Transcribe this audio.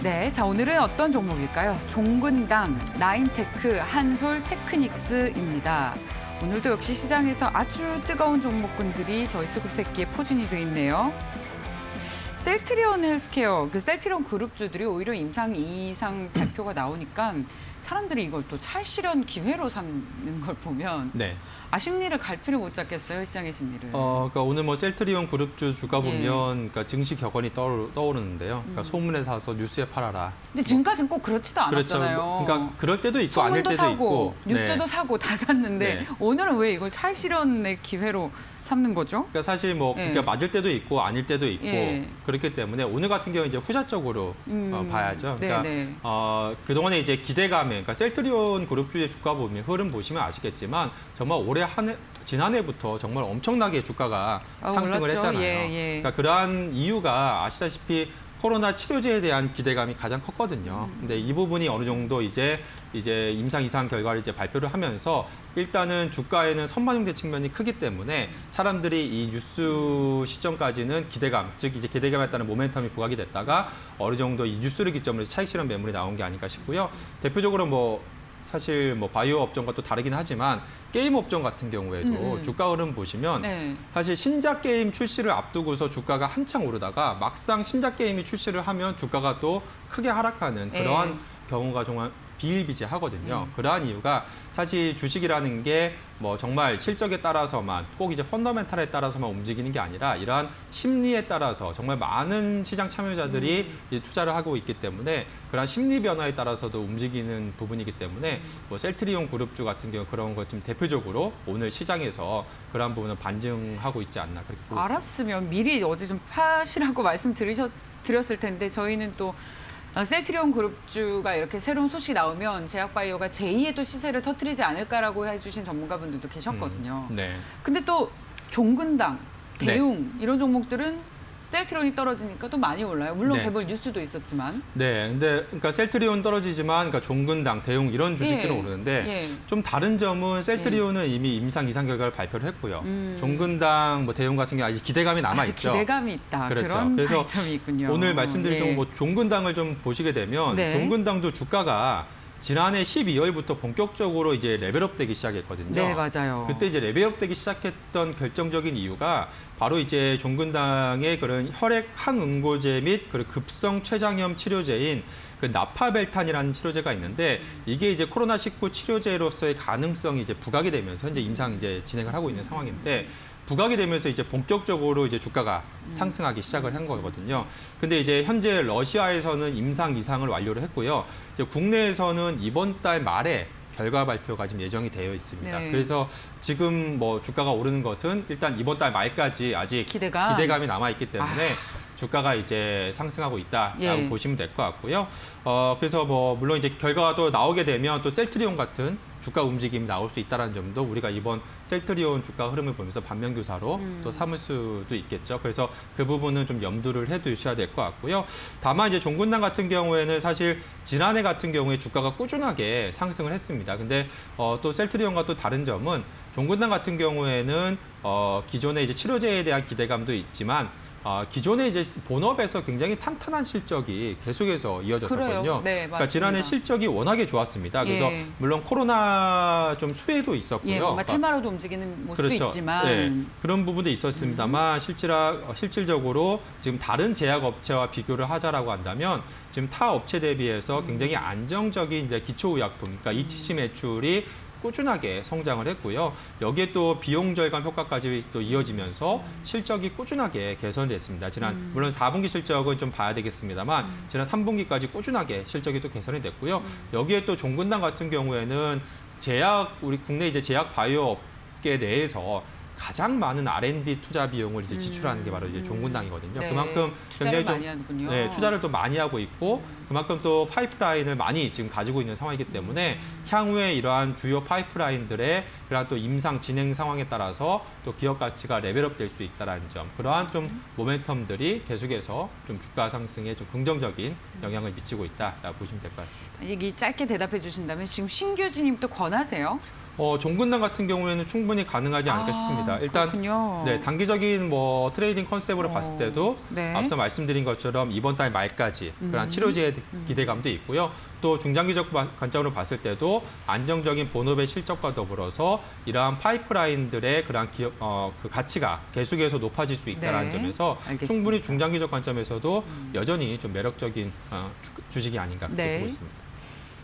네, 자 오늘은 어떤 종목일까요? 종근당, 나인테크, 한솔 테크닉스입니다. 오늘도 역시 시장에서 아주 뜨거운 종목군들이 저희 수급새끼에 포진이 돼 있네요. 셀트리온 헬스케어, 그 셀트리온 그룹주들이 오히려 임상 2상 발표가 나오니까 사람들이 이걸 또 찰실현 기회로 삼는 걸 보면 네. 심리를 갈피를 못 잡겠어요, 시장의 심리를. 그러니까 오늘 뭐 셀트리온 그룹주 주가 보면 예. 그러니까 증시 격언이 떠오르는데요. 그러니까 소문에 사서 뉴스에 팔아라. 근데 지금까지는 꼭 그렇지도 않았잖아요. 그렇죠. 그러니까 그럴 때도 있고 아닐 소문도 때도 사고, 있고. 뉴스도 네. 사고 다 샀는데 네. 오늘은 왜 이걸 찰실현의 기회로 삼는 거죠? 그러니까 사실 뭐 예. 그러니까 맞을 때도 있고 아닐 때도 있고 예. 그렇기 때문에 오늘 같은 경우 이제 후자적으로 봐야죠. 그러니까 네네. 그동안에 이제 기대감에 그러니까 셀트리온 그룹주의 주가 보면 흐름 보시면 아시겠지만 정말 올해 지난해부터 정말 엄청나게 주가가 상승을 올랐죠. 했잖아요. 예. 그러니까 그러한 이유가 아시다시피 코로나 치료제에 대한 기대감이 가장 컸거든요. 근데 이 부분이 어느 정도 이제 임상 2상 결과를 이제 발표를 하면서 일단은 주가에는 선반영된 측면이 크기 때문에 사람들이 이 뉴스 시점까지는 기대감, 즉 이제 기대감에 따른 모멘텀이 부각이 됐다가 어느 정도 이 뉴스를 기점으로 차익 실현 매물이 나온 게 아닐까 싶고요. 대표적으로 뭐 사실 뭐 바이오 업종과 또 다르긴 하지만 게임 업종 같은 경우에도 주가 흐름 보시면 네. 사실 신작 게임 출시를 앞두고서 주가가 한창 오르다가 막상 신작 게임이 출시를 하면 주가가 또 크게 하락하는 그러한 경우가 정말 비일비재하거든요. 그러한 이유가 사실 주식이라는 게 뭐 정말 실적에 따라서만 꼭 이제 펀더멘탈에 따라서만 움직이는 게 아니라 이러한 심리에 따라서 정말 많은 시장 참여자들이 이제 투자를 하고 있기 때문에 그러한 심리 변화에 따라서도 움직이는 부분이기 때문에 뭐 셀트리온 그룹주 같은 경우 그런 것 좀 대표적으로 오늘 시장에서 그러한 부분을 반증하고 있지 않나 그렇게 보고 알았으면 미리 어제 좀 파시라고 말씀드렸을 텐데 저희는 또 셀트리온 그룹주가 이렇게 새로운 소식이 나오면 제약바이오가 제2의 또 시세를 터뜨리지 않을까라고 해주신 전문가분들도 계셨거든요. 네. 근데 또 종근당, 네. 대웅 이런 종목들은 셀트리온이 떨어지니까 또 많이 올라요. 물론 네. 개별 뉴스도 있었지만. 네, 근데 그러니까 셀트리온 떨어지지만 그러니까 종근당, 대웅 이런 주식들은 예. 오르는데 예. 좀 다른 점은 셀트리온은 이미 임상 2상 결과를 발표를 했고요. 종근당, 뭐 대웅 같은 경우 아직 기대감이 남아 아직 있죠. 기대감이 있다. 그렇죠. 그런 그래서 차이점이 있군요. 오늘 말씀드린 예. 뭐 종근당을 좀 보시게 되면 네. 종근당도 주가가 지난해 12월부터 본격적으로 이제 레벨업 되기 시작했거든요. 네, 맞아요. 그때 이제 레벨업 되기 시작했던 결정적인 이유가 바로 이제 종근당의 그런 혈액 항응고제 및 그런 급성 췌장염 치료제인 그 나파벨탄이라는 치료제가 있는데 이게 이제 코로나19 치료제로서의 가능성이 이제 부각이 되면서 현재 임상 이제 진행을 하고 있는 상황인데 부각이 되면서 이제 본격적으로 이제 주가가 상승하기 시작을 한 거거든요. 근데 이제 현재 러시아에서는 임상 2상을 완료를 했고요. 이제 국내에서는 이번 달 말에 결과 발표가 지금 예정이 되어 있습니다. 네. 그래서 지금 뭐 주가가 오르는 것은 일단 이번 달 말까지 아직 기대감이 남아 있기 때문에 주가가 이제 상승하고 있다라고 예. 보시면 될 것 같고요. 그래서 뭐 물론 이제 결과가 또 나오게 되면 또 셀트리온 같은 주가 움직임이 나올 수 있다는 점도 우리가 이번 셀트리온 주가 흐름을 보면서 반면교사로 또 삼을 수도 있겠죠. 그래서 그 부분은 좀 염두를 해두셔야 될 것 같고요. 다만 이제 종근당 같은 경우에는 사실 지난해 같은 경우에 주가가 꾸준하게 상승을 했습니다. 근데 또 셀트리온과 또 다른 점은 종근당 같은 경우에는 기존의 이제 치료제에 대한 기대감도 있지만 기존의 이제 본업에서 굉장히 탄탄한 실적이 계속해서 이어졌었거든요. 그래요. 네, 그러니까 지난해 맞습니다. 실적이 워낙에 좋았습니다. 그래서 예. 물론 코로나 좀 수혜도 있었고요. 예, 뭔가 그러니까 테마로도 움직이는 모습도 그렇죠. 있지만 예, 그런 부분도 있었습니다만 실질적으로 지금 다른 제약업체와 비교를 하자라고 한다면 지금 타 업체 대비해서 굉장히 안정적인 이제 기초의약품, 그러니까 ETC 매출이 꾸준하게 성장을 했고요. 여기에 또 비용 절감 효과까지 또 이어지면서 실적이 꾸준하게 개선됐습니다. 물론 4분기 실적은 좀 봐야 되겠습니다만 지난 3분기까지 꾸준하게 실적이 또 개선이 됐고요. 여기에 또 종근당 같은 경우에는 우리 국내 이제 제약 바이오 업계 내에서 가장 많은 R&D 투자 비용을 이제 지출하는 게 바로 이제 종근당이거든요. 네, 그만큼 투자를 굉장히 좀 많이 하는군요. 네, 투자를 또 많이 하고 있고 그만큼 또 파이프라인을 많이 지금 가지고 있는 상황이기 때문에 향후에 이러한 주요 파이프라인들의 그러한 또 임상 진행 상황에 따라서 또 기업 가치가 레벨업 될 수 있다는 점, 그러한 좀 모멘텀들이 계속해서 좀 주가 상승에 좀 긍정적인 영향을 미치고 있다라고 보시면 될 것 같습니다. 얘기 짧게 대답해 주신다면 지금 신규 진입도 권하세요? 종근당 같은 경우에는 충분히 가능하지 않을까 싶습니다. 일단 그렇군요. 네, 단기적인 뭐 트레이딩 컨셉으로 봤을 때도 네. 앞서 말씀드린 것처럼 이번 달 말까지 그런 치료제의 기대감도 있고요. 또 중장기적 관점으로 봤을 때도 안정적인 본업의 실적과 더불어서 이러한 파이프라인들의 그런 그 가치가 계속해서 높아질 수 있다는 네, 점에서 알겠습니다. 충분히 중장기적 관점에서도 여전히 좀 매력적인 주식이 아닌가 그렇게 네. 보고 있습니다.